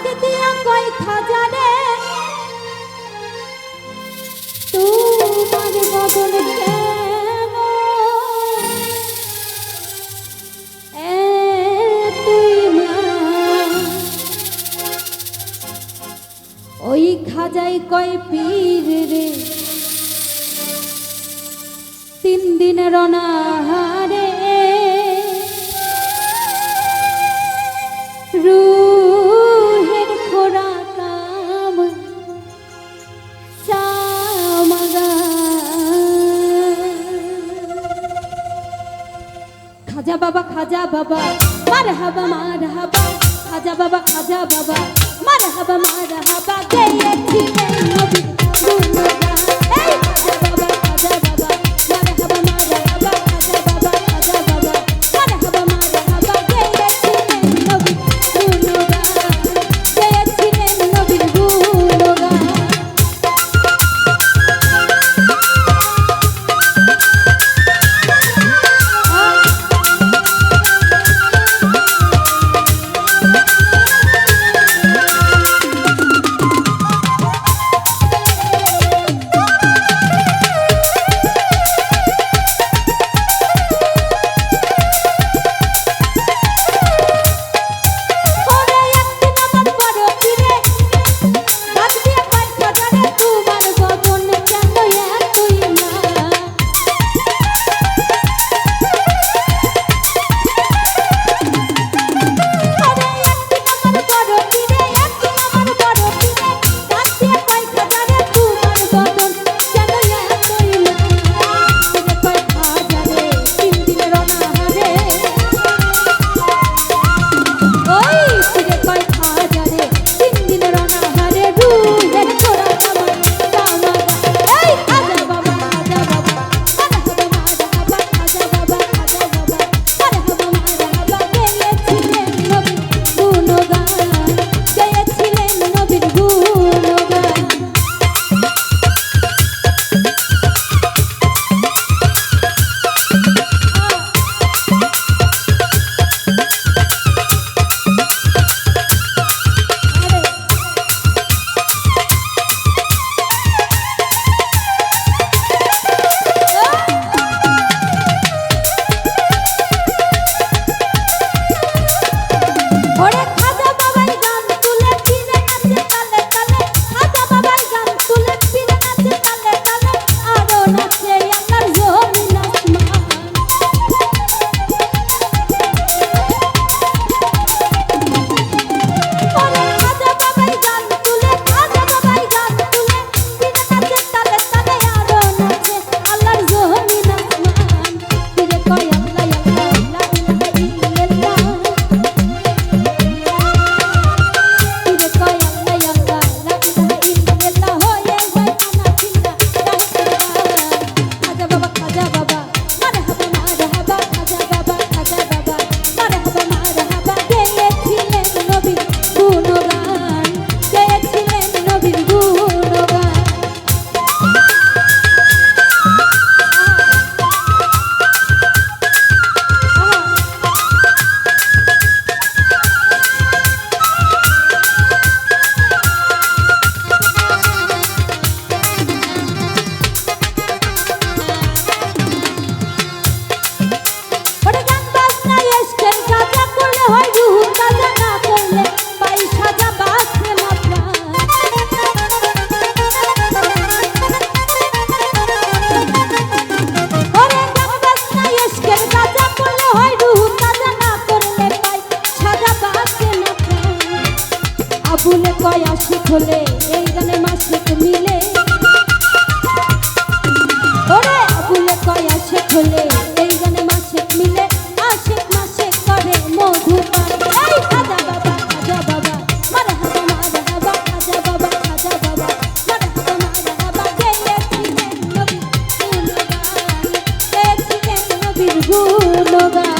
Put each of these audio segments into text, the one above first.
ডাক দিয়া কই খাজা রে তোমার বদন কেন তুই মা ওই খাজাই কই পীর রে 3 দিনের অনাহারে রুহের খোরাকাম সামাগা খাজা বাবা মারহাবা খাজা বাবা মারহাবা গেয়েছিলেন নবী গুণগান এই খাজা বাবা মারহাবা খাজা বাবা মারহাবা গেয়েছিলেন নবী গুণগান গেয়েছিলেন নবীর গুণগান আবুলে কয় আশিক হলে এই গানে মাসিক মিলে ওরে আবুলে কয় আশিক হলে এই গানে মাসিক মিলে আশিক মাসিক করে মধুপান এই খাজা বাবা মারহাবা খাজা বাবা মারহাবা গেয়েছিলেন নবীর গুণগান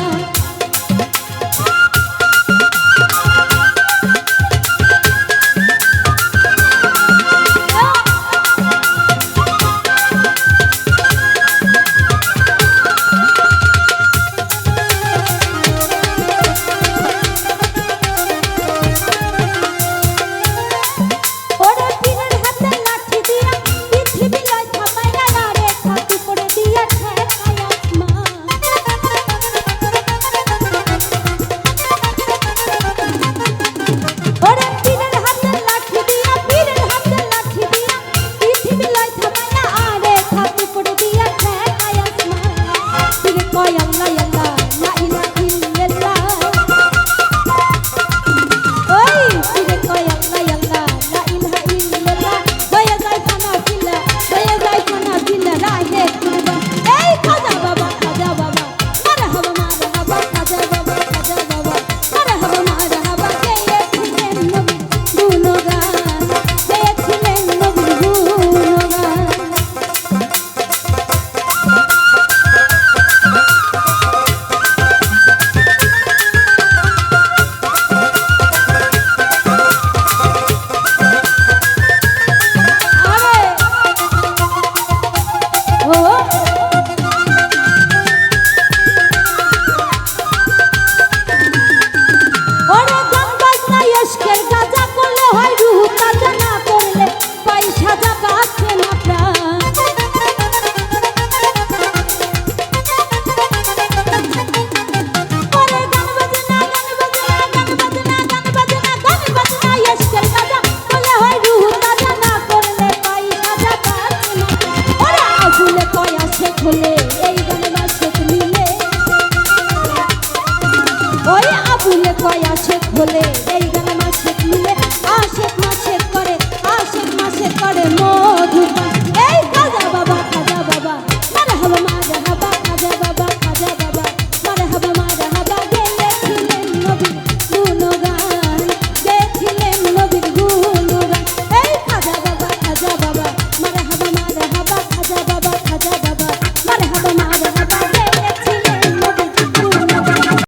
কয় আশেক হলে এই গানে মাসেক মিলে আশেক মাসেক